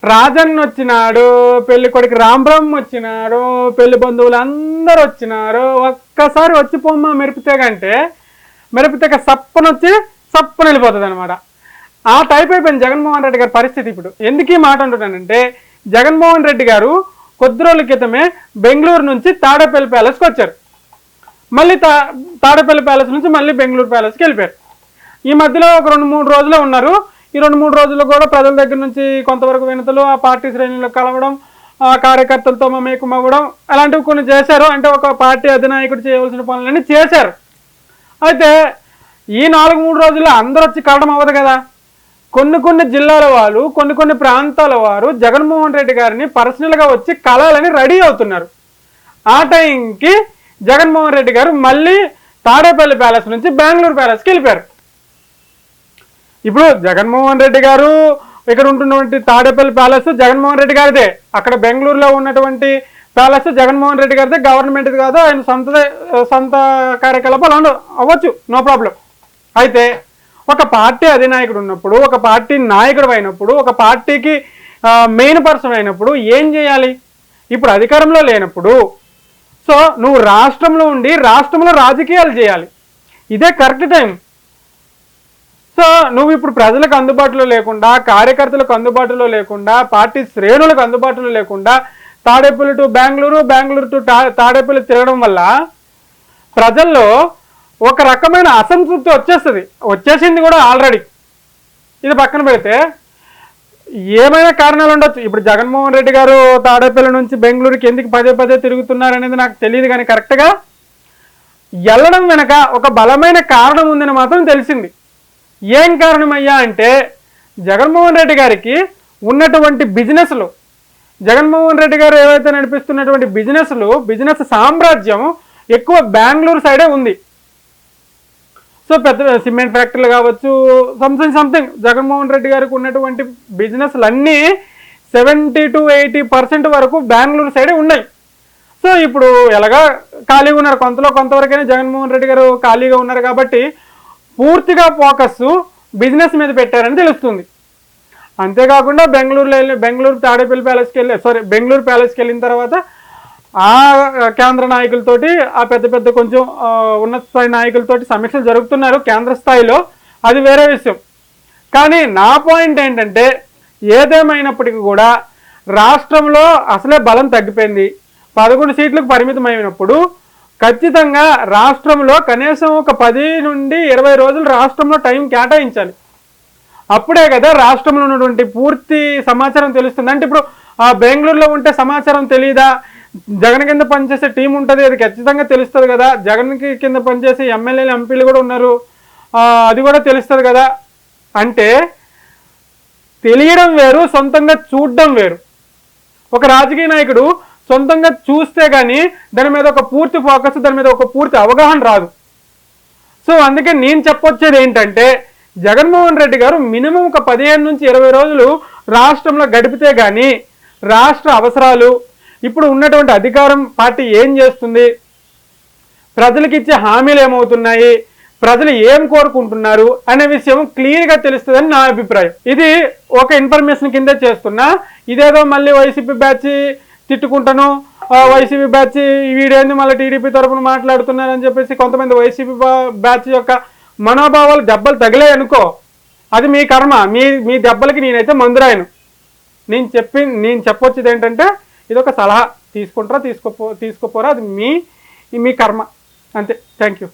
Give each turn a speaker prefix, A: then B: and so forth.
A: రాజన్ వచ్చినాడు, పెళ్లి కొడుకు రాంబ్రహ్మ వచ్చినాడు, పెళ్లి బంధువులు అందరు వచ్చినారు. ఒక్కసారి వచ్చిపోమ్మా మెరుపుతేగంటే మెరుపుతేగ సప్పనొచ్చి సప్పన వెళ్ళిపోతుంది అనమాట. ఆ టైప్ అయిపోయింది జగన్మోహన్ రెడ్డి గారి పరిస్థితి. ఇప్పుడు ఎందుకు ఈ మాట అంటున్నానంటే, జగన్మోహన్ రెడ్డి గారు కొద్ది రోజుల క్రితమే బెంగళూరు నుంచి తాడేపల్లి ప్యాలెస్కి వచ్చారు. మళ్ళీ తాడేపల్లి ప్యాలెస్ నుంచి మళ్ళీ బెంగళూరు ప్యాలెస్కి వెళ్ళిపోయారు. ఈ మధ్యలో ఒక 2-3 రోజులే ఉన్నారు. ఈ 2-3 రోజులు కూడా ప్రజల దగ్గర నుంచి కొంతవరకు వినతులు, ఆ పార్టీ శ్రేణులకు కలవడం, ఆ కార్యకర్తలతో మమేకమవ్వడం, అలాంటివి కొన్ని చేశారు. అంటే ఒక పార్టీ అధినాయకుడు చేయవలసిన పనులన్నీ చేశారు. అయితే ఈ 4-3 రోజుల్లో అందరూ వచ్చి కలవడం అవ్వదు కదా. కొన్ని జిల్లాల వాళ్ళు, కొన్ని ప్రాంతాల వారు జగన్మోహన్ రెడ్డి గారిని పర్సనల్గా వచ్చి కలాలని రెడీ అవుతున్నారు. ఆ టైంకి జగన్మోహన్ రెడ్డి గారు మళ్ళీ తాడేపల్లి ప్యాలెస్ నుంచి బెంగళూరు ప్యాలెస్కి వెళ్ళిపోయారు. ఇప్పుడు జగన్మోహన్ రెడ్డి గారు ఇక్కడ ఉంటున్నటువంటి తాడేపల్లి ప్యాలెస్ జగన్మోహన్ రెడ్డి గారిదే, అక్కడ బెంగళూరులో ఉన్నటువంటి ప్యాలెస్ జగన్మోహన్ రెడ్డి గారిదే, గవర్నమెంట్ది కాదు, ఆయన సొంత కార్యకలాపాలు అవ్వచ్చు, నో ప్రాబ్లం. అయితే ఒక పార్టీ అధినాయకుడు ఉన్నప్పుడు, ఒక పార్టీ నాయకుడు అయినప్పుడు, ఒక పార్టీకి మెయిన్ పర్సన్ అయినప్పుడు ఏం చేయాలి? ఇప్పుడు అధికారంలో లేనప్పుడు సో నువ్వు రాష్ట్రంలో ఉండి రాష్ట్రంలో రాజకీయాలు చేయాలి. ఇదే కరెక్ట్ టైం. సో నువ్వు ఇప్పుడు ప్రజలకు అందుబాటులో లేకుండా, కార్యకర్తలకు అందుబాటులో లేకుండా, పార్టీ శ్రేణులకు అందుబాటులో లేకుండా తాడేపల్లి టు బెంగళూరు, బెంగళూరు టు తాడేపల్లి తిరగడం వల్ల ప్రజల్లో ఒక రకమైన అసంతృప్తి వచ్చేసింది కూడా ఆల్రెడీ. ఇది పక్కన పెడితే ఏమైనా కారణాలు ఉండొచ్చు. ఇప్పుడు జగన్మోహన్ రెడ్డి గారు తాడేపల్లి నుంచి బెంగళూరుకి ఎందుకు పదే తిరుగుతున్నారనేది నాకు తెలియదు, కానీ కరెక్ట్గా వెళ్ళడం వెనక ఒక బలమైన కారణం ఉందని మాత్రం తెలిసింది. ఏం కారణమయ్యా అంటే, జగన్మోహన్ రెడ్డి గారికి ఉన్నటువంటి బిజినెస్లు, జగన్మోహన్ రెడ్డి గారు ఏవైతే నడిపిస్తున్నటువంటి బిజినెస్ సామ్రాజ్యం ఎక్కువ బెంగళూరు సైడే ఉంది. సో పెద్ద సిమెంట్ ఫ్యాక్టరీలు కావచ్చు, సంథింగ్ జగన్మోహన్ రెడ్డి గారికి ఉన్నటువంటి బిజినెస్లు అన్నీ 70 to 80% వరకు బెంగళూరు సైడే ఉన్నాయి. సో ఇప్పుడు ఎలాగా ఖాళీగా ఉన్నారు, కొంతవరకైనా జగన్మోహన్ రెడ్డి గారు ఖాళీగా ఉన్నారు కాబట్టి పూర్తిగా ఫోకస్ బిజినెస్ మీద పెట్టారని తెలుస్తుంది. అంతేకాకుండా బెంగళూరు తాడేపల్లి బెంగళూరు ప్యాలెస్కి వెళ్ళిన తర్వాత ఆ కేంద్ర నాయకులతోటి, ఆ పెద్ద కొంచెం ఉన్నత స్థాయి నాయకులతోటి సమీక్షలు జరుగుతున్నారు కేంద్ర స్థాయిలో, అది వేరే విషయం. కానీ నా పాయింట్ ఏంటంటే, ఏదేమైనప్పటికీ కూడా రాష్ట్రంలో అసలే బలం తగ్గిపోయింది. 11 సీట్లకు పరిమితమైనప్పుడు ఖచ్చితంగా రాష్ట్రంలో కనీసం ఒక 10 నుండి 20 రోజులు రాష్ట్రంలో టైం కేటాయించాలి. అప్పుడే కదా రాష్ట్రంలో ఉన్నటువంటి పూర్తి సమాచారం తెలుస్తుంది. అంటే ఇప్పుడు బెంగళూరులో ఉంటే సమాచారం తెలియదా? జగన్ కింద పనిచేసే టీం ఉంటుంది, అది ఖచ్చితంగా తెలుస్తుంది కదా. జగన్కి కింద పనిచేసే ఎమ్మెల్యేలు, ఎంపీలు కూడా ఉన్నారు, అది కూడా తెలుస్తుంది కదా. అంటే తెలియడం వేరు, సొంతంగా చూడడం వేరు. ఒక రాజకీయ నాయకుడు సొంతంగా చూస్తే కానీ దాని మీద ఒక పూర్తి ఫోకస్, దాని మీద ఒక పూర్తి అవగాహన రాదు. సో అందుకే నేను చెప్పొచ్చేది ఏంటంటే, జగన్మోహన్ రెడ్డి గారు మినిమం ఒక 15 నుంచి 20 రోజులు రాష్ట్రంలో గడిపితే కానీ రాష్ట్ర అవసరాలు, ఇప్పుడు ఉన్నటువంటి అధికారం పార్టీ ఏం చేస్తుంది, ప్రజలకు ఇచ్చే హామీలు ఏమవుతున్నాయి, ప్రజలు ఏం కోరుకుంటున్నారు అనే విషయం క్లియర్గా తెలుస్తుందని నా అభిప్రాయం. ఇది ఒక ఇన్ఫర్మేషన్ కిందే చేస్తున్నా. ఇదేదో మళ్ళీ వైసీపీ బ్యాచ్ తిట్టుకుంటాను, వైసీపీ బ్యాచ్ వీడేంది మళ్ళీ టీడీపీ తరఫున మాట్లాడుతున్నారని చెప్పేసి కొంతమంది వైసీపీ బ్యాచ్ యొక్క మనోభావాలు దెబ్బలు తగిలాయి అనుకో, అది మీ కర్మ. మీ దెబ్బలకి నేనైతే మందురాయను. నేను చెప్పొచ్చేది ఏంటంటే, ఇది ఒక సలహా. తీసుకుంటారా తీసుకోపోరా, అది మీ కర్మ అంతే. Thank you.